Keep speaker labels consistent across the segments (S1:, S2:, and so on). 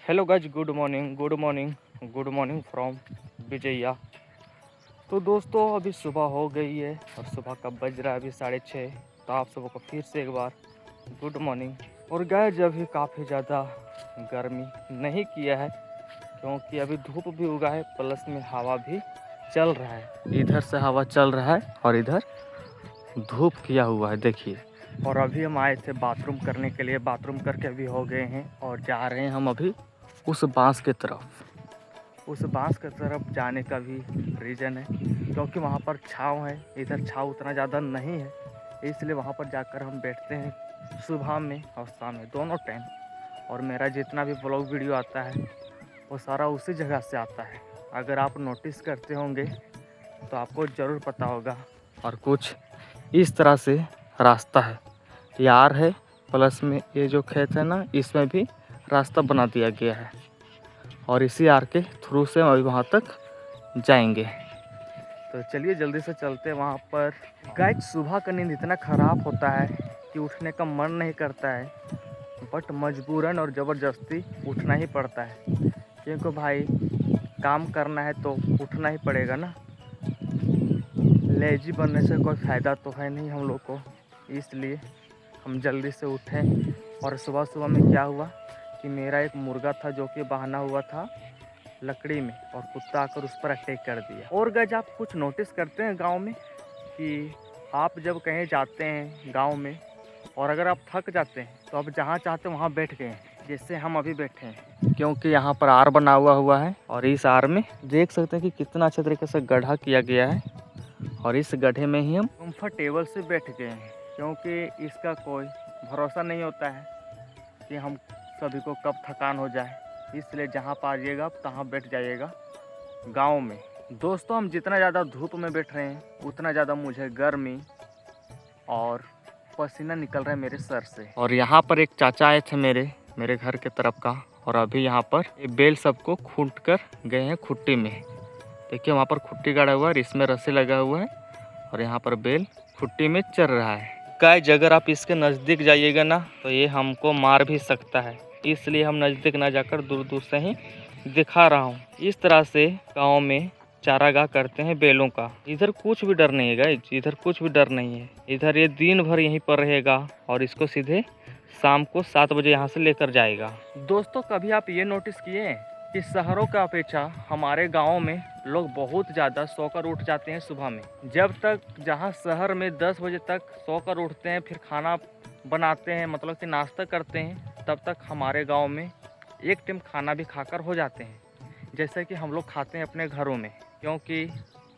S1: Hello guys, good morning from Vijaya. तो दोस्तों अभी सुबह हो गई है और सुबह का बज रहा है अभी 6:30। तो आप सबको फिर से एक बार गुड मॉर्निंग। और गाइज अभी काफ़ी ज़्यादा गर्मी नहीं किया है क्योंकि अभी धूप भी उगा है, प्लस में हवा भी चल रहा है। इधर से हवा चल रहा है और इधर धूप किया हुआ है, देखिए। और अभी हम आए थे बाथरूम करने के लिए, बाथरूम करके अभी हो गए हैं और जा रहे हैं हम अभी उस बांस की तरफ। उस बांस की तरफ जाने का भी रीज़न है क्योंकि वहाँ पर छाँव है, इधर छाँव उतना ज़्यादा नहीं है, इसलिए वहाँ पर जाकर हम बैठते हैं सुबह में और शाम में दोनों टाइम। और मेरा जितना भी ब्लॉग वीडियो आता है वो सारा उसी जगह से आता है। अगर आप नोटिस करते होंगे तो आपको ज़रूर पता होगा। और कुछ इस तरह से रास्ता है, यार है, प्लस में ये जो खेत है ना, इसमें भी रास्ता बना दिया गया है और इसी आर के थ्रू से हम अभी वहाँ तक जाएंगे। तो चलिए जल्दी से चलते हैं वहाँ पर। गाइस सुबह का नींद इतना ख़राब होता है कि उठने का मन नहीं करता है, बट मजबूरन और ज़बरदस्ती उठना ही पड़ता है क्योंकि भाई काम करना है तो उठना ही पड़ेगा ना। लेजी बनने से कोई फ़ायदा तो है नहीं हम लोग को, इसलिए हम जल्दी से उठें। और सुबह सुबह में क्या हुआ कि मेरा एक मुर्गा था जो कि बहाना हुआ था लकड़ी में और कुत्ता आकर उस पर अटैक कर दिया। और गाइस आप कुछ नोटिस करते हैं गांव में कि आप जब कहीं जाते हैं गांव में और अगर आप थक जाते हैं तो आप जहां चाहते हैं वहां बैठ गए हैं, जैसे हम अभी बैठे हैं क्योंकि यहाँ पर आर बना हुआ है और इस आर में देख सकते हैं कि कितना अच्छे तरीके से गड्ढा किया गया है और इस गड्ढे में ही हम कंफर्टेबल से बैठ गए हैं क्योंकि इसका कोई भरोसा नहीं होता है कि हम सभी को कब थकान हो जाए, इसलिए जहाँ पर आइएगा तहाँ बैठ जाइएगा गांव में। दोस्तों हम जितना ज़्यादा धूप में बैठ रहे हैं उतना ज़्यादा मुझे गर्मी और पसीना निकल रहा है मेरे सर से। और यहाँ पर एक चाचा आए थे मेरे घर के तरफ का, और अभी यहाँ पर ये बेल सबको खूंट कर गए हैं खुट्टी में। देखिए वहाँ पर खुट्टी गाड़ा हुआ है, इसमें रस्सी लगा हुआ है और यहाँ पर बेल खुट्टी में चल रहा है। गाइस अगर आप इसके नज़दीक जाइएगा ना तो ये हमको मार भी सकता है, इसलिए हम नज़दीक ना जाकर दूर दूर से ही दिखा रहा हूँ। इस तरह से गाँव में चारागाह करते हैं बेलों का। इधर कुछ भी डर नहीं है गाइस, इधर कुछ भी डर नहीं है। इधर ये दिन भर यहीं पर रहेगा और इसको सीधे शाम को 7 बजे यहाँ से लेकर जाएगा। दोस्तों कभी आप ये नोटिस किए कि शहरों का अपेक्षा हमारे गाँव में लोग बहुत ज़्यादा सोकर उठ जाते हैं सुबह में। जब तक जहाँ शहर में 10 बजे तक सोकर उठते हैं, फिर खाना बनाते हैं, मतलब कि नाश्ता करते हैं, तब तक हमारे गांव में एक टाइम खाना भी खाकर हो जाते हैं, जैसे कि हम लोग खाते हैं अपने घरों में। क्योंकि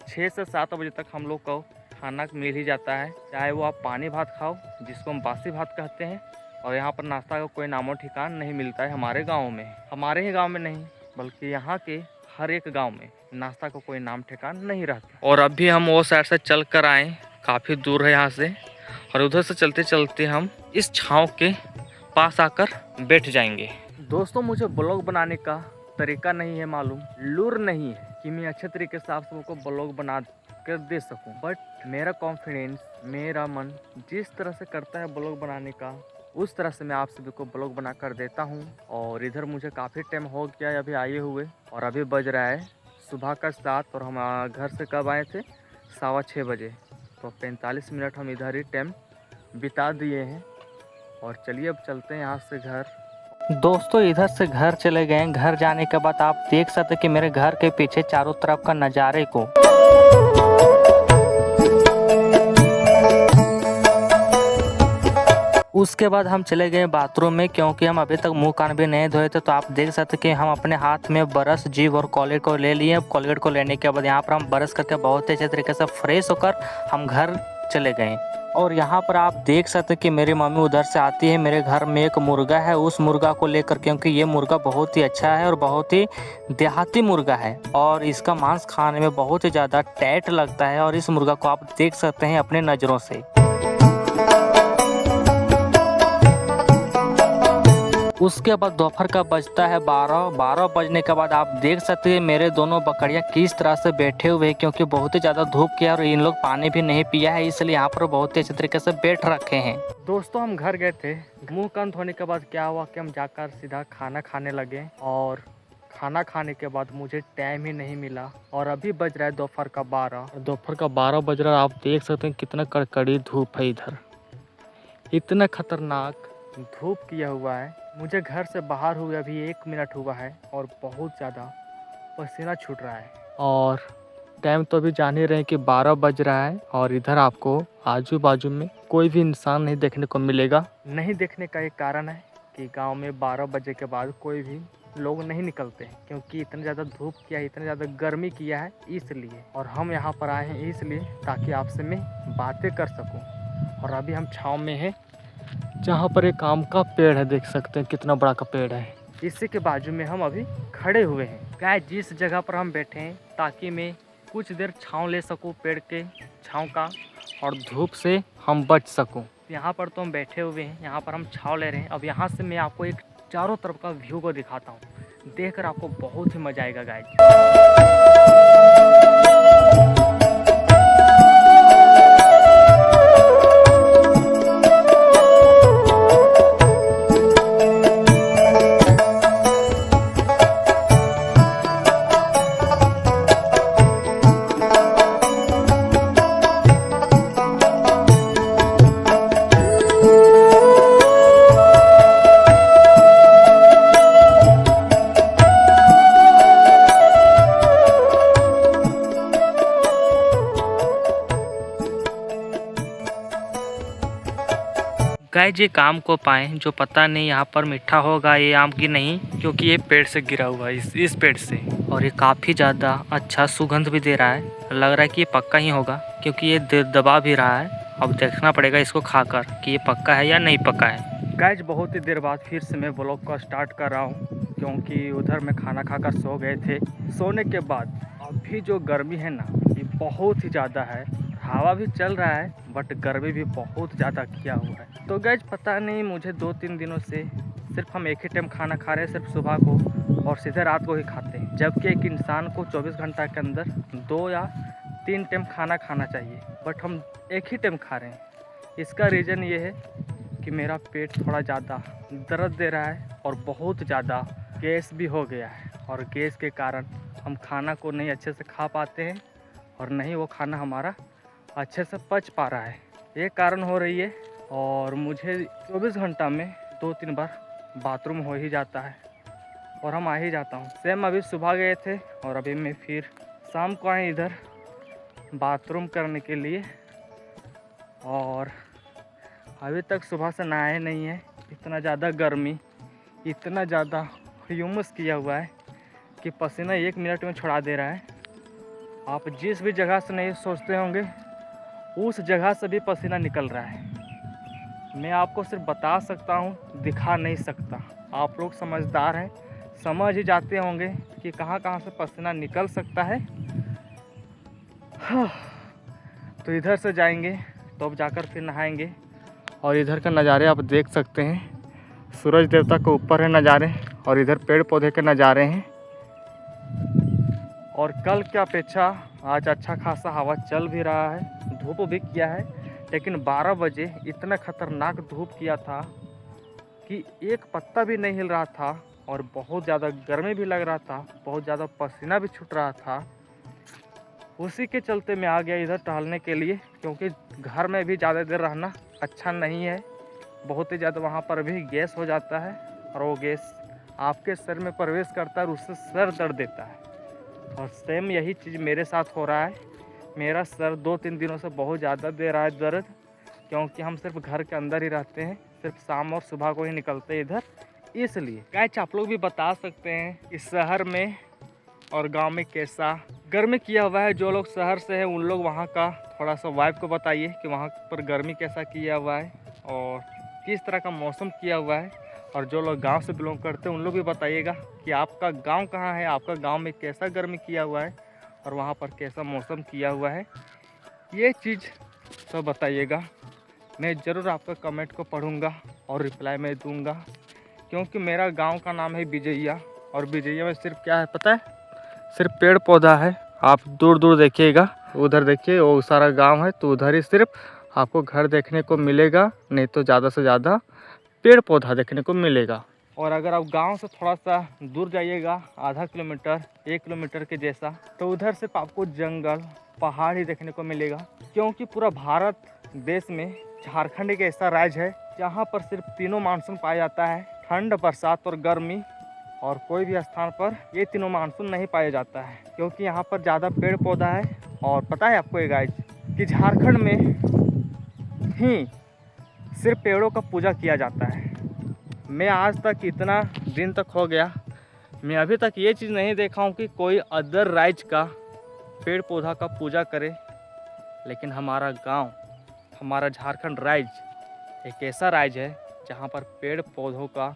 S1: 6 से 7 बजे तक हम लोग को खाना मिल ही जाता है, चाहे वो आप पानी भात खाओ जिसको हम बासी भात कहते हैं। और यहाँ पर नाश्ता का कोई नामो ठिकान नहीं मिलता है हमारे गाँव में। हमारे ही गाँव में नहीं बल्कि यहाँ के हर एक गांव में नाश्ता का कोई नाम ठिकान नहीं रहता। और अभी हम वो साइड से चल कर आए, काफ़ी दूर है यहाँ से, और उधर से चलते चलते हम इस छाँव के पास आकर बैठ जाएंगे। दोस्तों मुझे ब्लॉग बनाने का तरीका नहीं है मालूम, लूर नहीं है कि मैं अच्छे तरीके से आप सबको ब्लॉग बना कर दे सकूं, बट मेरा कॉन्फिडेंस, मेरा मन जिस तरह से करता है ब्लॉग बनाने का, उस तरह से मैं आप सभी को ब्लॉग बना कर देता हूं। और इधर मुझे काफ़ी टाइम हो गया है अभी आए हुए, और अभी बज रहा है सुबह का 7 और हम घर से कब आए थे 6:15 बजे। तो 45 मिनट हम इधर ही टाइम बिता दिए हैं। और चलिए अब चलते हैं यहाँ से घर। दोस्तों इधर से घर चले गए। घर जाने के बाद आप देख सकते कि मेरे घर के पीछे चारों तरफ का नज़ारे को। उसके बाद हम चले गए बाथरूम में क्योंकि हम अभी तक मुंह कान भी नहीं धोए थे। तो आप देख सकते कि हम अपने हाथ में ब्रश, जीभ और कोलगेट को ले लिए। कोलगेट को लेने के बाद यहाँ पर हम ब्रश करके बहुत ही अच्छे तरीके से फ्रेश होकर हम घर चले गए। और यहाँ पर आप देख सकते कि मेरी मम्मी उधर से आती है। मेरे घर में एक मुर्गा है, उस मुर्गा को लेकर, क्योंकि ये मुर्गा बहुत ही अच्छा है और बहुत ही देहाती मुर्गा है और इसका मांस खाने में बहुत ही ज़्यादा टाइट लगता है। और इस मुर्गा को आप देख सकते हैं अपने नज़रों से।
S2: उसके बाद दोपहर का बजता है 12 बजने के बाद आप देख सकते हैं मेरे दोनों बकरियां किस तरह से बैठे हुए हैं, क्योंकि बहुत ही ज़्यादा धूप किया और इन लोग पानी भी नहीं पिया है, इसलिए यहाँ पर बहुत ही अच्छे तरीके से बैठ रखे हैं।
S1: दोस्तों हम घर गए थे, मुंह कान धोने के बाद क्या हुआ कि हम जाकर सीधा खाना खाने लगे और खाना खाने के बाद मुझे टाइम ही नहीं मिला और अभी बज रहा है दोपहर का 12 बज रहा है। आप देख सकते हैं कितना कड़कड़ी धूप है, इधर इतना खतरनाक धूप किया हुआ है। मुझे घर से बाहर हुए अभी 1 मिनट हुआ है और बहुत ज़्यादा पसीना छूट रहा है और टाइम तो अभी जान ही रहे हैं कि 12 बज रहा है और इधर आपको आजू बाजू में कोई भी इंसान नहीं देखने को मिलेगा। नहीं देखने का एक कारण है कि गांव में 12 बजे के बाद कोई भी लोग नहीं निकलते हैं, क्योंकि इतना ज़्यादा धूप किया है, इतना ज़्यादा गर्मी किया है इसलिए। और हम यहाँ पर आए हैं इसलिए ताकि आपसे मैं बातें कर सकूँ। और अभी हम छाँव में हैं जहाँ पर एक आम का पेड़ है, देख सकते हैं कितना बड़ा का पेड़ है। इसी के बाजू में हम अभी खड़े हुए हैं। गाइस जिस जगह पर हम बैठे हैं ताकि मैं कुछ देर छाँव ले सकूं पेड़ के छाँव का और धूप से हम बच सकूं। यहाँ पर तो हम बैठे हुए हैं, यहाँ पर हम छाँव ले रहे हैं। अब यहाँ से मैं आपको एक चारों तरफ का व्यू को दिखाता हूँ, देखकर आपको बहुत ही मज़ा आएगा गाइस। गाइस ये आम को पाएँ जो पता नहीं यहाँ पर मीठा होगा ये आम की नहीं, क्योंकि ये पेड़ से गिरा हुआ है इस पेड़ से, और ये काफ़ी ज़्यादा अच्छा सुगंध भी दे रहा है। लग रहा है कि ये पक्का ही होगा क्योंकि ये दबा भी रहा है। अब देखना पड़ेगा इसको खाकर कि ये पक्का है या नहीं पक्का है। गाइस बहुत ही देर बाद फिर से मैं ब्लॉग को स्टार्ट कर रहा हूँ, क्योंकि उधर में खाना खाकर सो गए थे। सोने के बाद अभी जो गर्मी है ना ये बहुत ही ज़्यादा है। हवा भी चल रहा है बट गर्मी भी बहुत ज़्यादा किया हुआ है। तो गाइस पता नहीं मुझे 2-3 दिनों से सिर्फ हम एक ही टाइम खाना खा रहे हैं, सिर्फ सुबह को और सीधे रात को ही खाते हैं, जबकि एक इंसान को 24 घंटा के अंदर 2 या 3 टाइम खाना खाना चाहिए, बट हम एक ही टाइम खा रहे हैं। इसका रीज़न ये है कि मेरा पेट थोड़ा ज़्यादा दर्द दे रहा है और बहुत ज़्यादा गैस भी हो गया है, और गैस के कारण हम खाना को नहीं अच्छे से खा पाते हैं और नहीं वो खाना हमारा अच्छे से पच पा रहा है। ये कारण हो रही है और मुझे 24 घंटा में 2-3 बार बाथरूम हो ही जाता है और हम आ ही जाता हूँ। सेम अभी सुबह गए थे और अभी मैं फिर शाम को आए इधर बाथरूम करने के लिए, और अभी तक सुबह से नहाए नहीं है। इतना ज़्यादा गर्मी, इतना ज़्यादा ह्यूमस किया हुआ है कि पसीना 1 मिनट में छुड़ा दे रहा है। आप जिस भी जगह से नहीं सोचते होंगे उस जगह से भी पसीना निकल रहा है। मैं आपको सिर्फ बता सकता हूँ, दिखा नहीं सकता। आप लोग समझदार हैं, समझ ही जाते होंगे कि कहाँ कहाँ से पसीना निकल सकता है। तो इधर से जाएंगे तो अब जाकर फिर नहाएंगे। और इधर का नज़ारे आप देख सकते हैं, सूरज देवता के ऊपर है नज़ारे और इधर पेड़ पौधे के नज़ारे हैं। और कल की अपेक्षा आज अच्छा खासा हवा चल भी रहा है, धूप भी किया है, लेकिन 12 बजे इतना खतरनाक धूप किया था कि एक पत्ता भी नहीं हिल रहा था और बहुत ज़्यादा गर्मी भी लग रहा था, बहुत ज़्यादा पसीना भी छूट रहा था। उसी के चलते मैं आ गया इधर टहलने के लिए, क्योंकि घर में भी ज़्यादा देर रहना अच्छा नहीं है। बहुत ही ज़्यादा वहाँ पर भी गैस हो जाता है और वो गैस आपके सर में प्रवेश करता है और उससे सर दर्द देता है। और सेम यही चीज़ मेरे साथ हो रहा है। मेरा सर 2-3 दिनों से बहुत ज़्यादा दे रहा है दर्द, क्योंकि हम सिर्फ घर के अंदर ही रहते हैं, सिर्फ शाम और सुबह को ही निकलते हैं इधर, इसलिए। गाइस आप लोग भी बता सकते हैं इस शहर में और गांव में कैसा गर्मी किया हुआ है। जो लोग शहर से हैं उन लोग वहां का थोड़ा सा वाइब को बताइए कि वहां पर गर्मी कैसा किया हुआ है और किस तरह का मौसम किया हुआ है। और जो लोग गांव से बिलोंग करते हैं उन लोग भी बताइएगा कि आपका गांव कहाँ है, आपका गांव में कैसा गर्मी किया हुआ है और वहाँ पर कैसा मौसम किया हुआ है। ये चीज़ सब बताइएगा। मैं ज़रूर आपका कमेंट को पढ़ूँगा और रिप्लाई मैं दूँगा, क्योंकि मेरा गांव का नाम है विजयिया, और विजयिया में सिर्फ क्या है पता है, सिर्फ पेड़ पौधा है। आप दूर दूर देखिएगा, उधर देखिए वो सारा गांव है, तो उधर ही सिर्फ आपको घर देखने को मिलेगा, नहीं तो ज़्यादा से ज़्यादा पेड़ पौधा देखने को मिलेगा। और अगर आप गांव से थोड़ा सा दूर जाइएगा, आधा किलोमीटर 1 किलोमीटर के जैसा, तो उधर सिर्फ आपको जंगल पहाड़ ही देखने को मिलेगा। क्योंकि पूरा भारत देश में झारखंड एक ऐसा राज्य है जहाँ पर सिर्फ तीनों मानसून पाया जाता है, ठंड, बरसात और गर्मी। और कोई भी स्थान पर ये तीनों मानसून नहीं पाया जाता है, क्योंकि यहाँ पर ज़्यादा पेड़ पौधा है। और पता है आपको ये गाइस कि झारखंड में ही सिर्फ पेड़ों का पूजा किया जाता है। मैं आज तक इतना दिन तक हो गया, मैं अभी तक ये चीज़ नहीं देखा हूँ कि कोई अदर राज्य का पेड़ पौधा का पूजा करे। लेकिन हमारा गांव, हमारा झारखंड राज्य एक ऐसा राज्य है जहाँ पर पेड़ पौधों का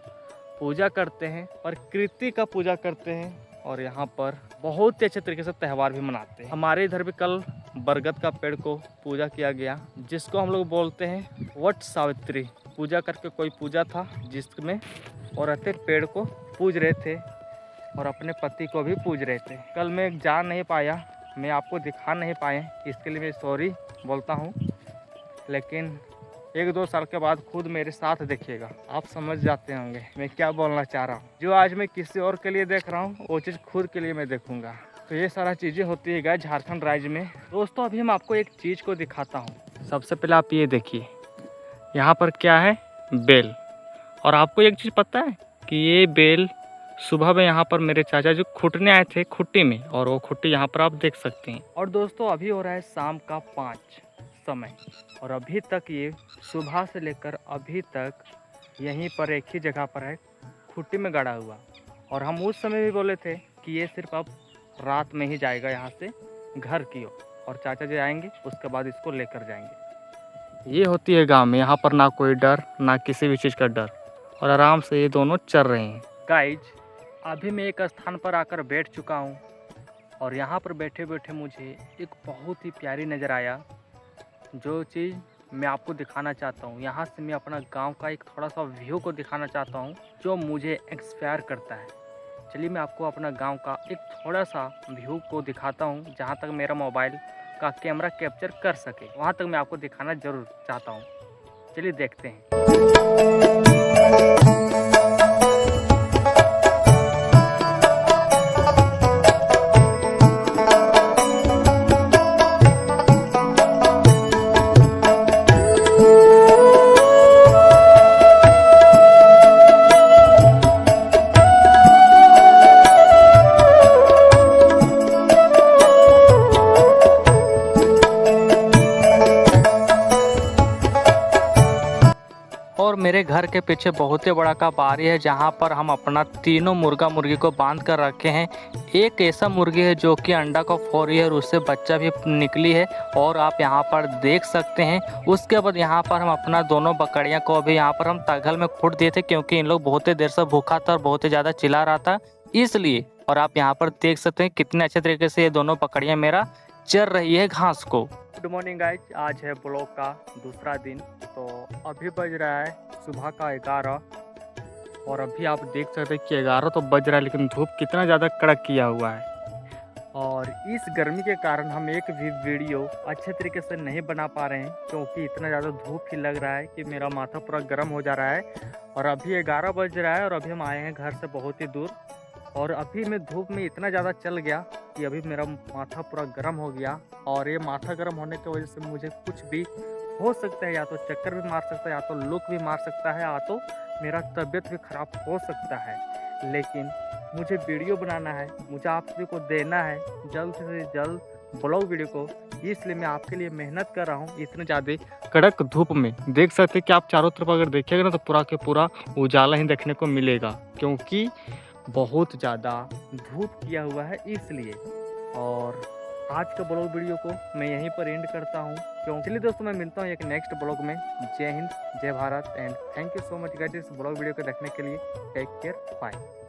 S1: पूजा करते हैं, प्रकृति का पूजा करते हैं, और यहाँ पर बहुत ही अच्छे तरीके से त्यौहार भी मनाते हैं। हमारे इधर भी कल बरगद का पेड़ को पूजा किया गया, जिसको हम लोग बोलते हैं वट सावित्री पूजा करके कोई पूजा था, जिसमें औरतें पेड़ को पूज रहे थे और अपने पति को भी पूज रहे थे। कल मैं जा नहीं पाया, मैं आपको दिखा नहीं पाए, इसके लिए मैं सॉरी बोलता हूँ। लेकिन 1-2 साल के बाद खुद मेरे साथ देखिएगा, आप समझ जाते होंगे मैं क्या बोलना चाह रहा हूँ। जो आज मैं किसी और के लिए देख रहा हूँ, वो चीज़ खुद के लिए मैं देखूँगा। तो ये सारा चीज़ें होती है गाइस झारखंड राज्य में। दोस्तों अभी हम आपको एक चीज़ को दिखाता हूँ। सबसे पहले आप ये देखिए, यहाँ पर क्या है, बेल। और आपको एक चीज़ पता है कि ये बेल सुबह में यहाँ पर मेरे चाचा जी खुटने आए थे खुट्टी में, और वो खुट्टी यहाँ पर आप देख सकते हैं। और दोस्तों अभी हो रहा है शाम का 5 समय, और अभी तक ये सुबह से लेकर अभी तक यहीं पर एक ही जगह पर है, खुट्टी में गड़ा हुआ। और हम उस समय भी बोले थे कि ये सिर्फ अब रात में ही जाएगा यहाँ से घर की ओर, और चाचा जी आएंगे उसके बाद इसको लेकर जाएंगे। ये होती है गांव में, यहाँ पर ना कोई डर, ना किसी भी चीज़ का डर, और आराम से ये दोनों चल रहे हैं। गाइज अभी मैं एक स्थान पर आकर बैठ चुका हूँ, और यहाँ पर बैठे बैठे मुझे एक बहुत ही प्यारी नज़र आया, जो चीज़ मैं आपको दिखाना चाहता हूँ। यहाँ से मैं अपना गांव का एक थोड़ा सा व्यू को दिखाना चाहता हूँ, जो मुझे इंस्पायर करता है। चलिए मैं आपको अपना गांव का एक थोड़ा सा व्यू को दिखाता हूँ, जहाँ तक मेरा मोबाइल का कैमरा कैप्चर कर सके, वहाँ तक मैं आपको दिखाना ज़रूर चाहता हूँ। चलिए देखते हैं।
S2: और मेरे घर के पीछे बहुत ही बड़ा का बारी है, जहाँ पर हम अपना तीनों मुर्गा मुर्गी को बांध कर रखे हैं। एक ऐसा मुर्गी है जो कि अंडा को फोड़ रही है, और उससे बच्चा भी निकली है, और आप यहाँ पर देख सकते हैं। उसके बाद यहाँ पर हम अपना दोनों बकरियाँ को भी यहाँ पर हम तगल में खूट दिए थे, क्योंकि इन लोग बहुत ही देर से भूखा था और बहुत ही ज़्यादा चिल्ला रहा था, इसलिए। और आप यहाँ पर देख सकते हैं कितने अच्छे तरीके से ये दोनों बकरियाँ मेरा चर रही है घास को।
S1: गुड मॉर्निंग गाइज, आज है ब्लॉग का दूसरा दिन। तो अभी बज रहा है सुबह का 11, और अभी आप देख सकते हैं कि 11 तो बज रहा है, लेकिन धूप कितना ज़्यादा कड़क किया हुआ है। और इस गर्मी के कारण हम एक भी वीडियो अच्छे तरीके से नहीं बना पा रहे हैं, क्योंकि इतना ज़्यादा धूप ही लग रहा है कि मेरा माथा पूरा गर्म हो जा रहा है। और अभी 11 बज रहा है, और अभी हम आए हैं घर से बहुत ही दूर, और अभी मैं धूप में इतना ज़्यादा चल गया कि अभी मेरा माथा पूरा गर्म हो गया। और ये माथा गर्म होने की वजह से मुझे कुछ भी हो सकता है, या तो चक्कर भी मार सकता है, या तो लुक भी मार सकता है, या तो मेरा तबीयत भी ख़राब हो सकता है। लेकिन मुझे वीडियो बनाना है, मुझे आप सभी को देना है जल्द से जल्द ब्लॉग वीडियो को, इसलिए मैं आपके लिए मेहनत कर रहा हूँ इतने ज़्यादा कड़क धूप में। देख सकते हैं कि आप चारों तरफ अगर देखिएगा ना, तो पूरा के पूरा उजाला ही देखने को मिलेगा, क्योंकि बहुत ज़्यादा धूप किया हुआ है इसलिए। और आज का ब्लॉग वीडियो को मैं यहीं पर एंड करता हूँ, क्योंकि चलिए दोस्तों मैं मिलता हूँ एक नेक्स्ट ब्लॉग में। जय हिंद, जय Bharat, and thank you so much guys इस ब्लॉग वीडियो को देखने के लिए। Take care, bye.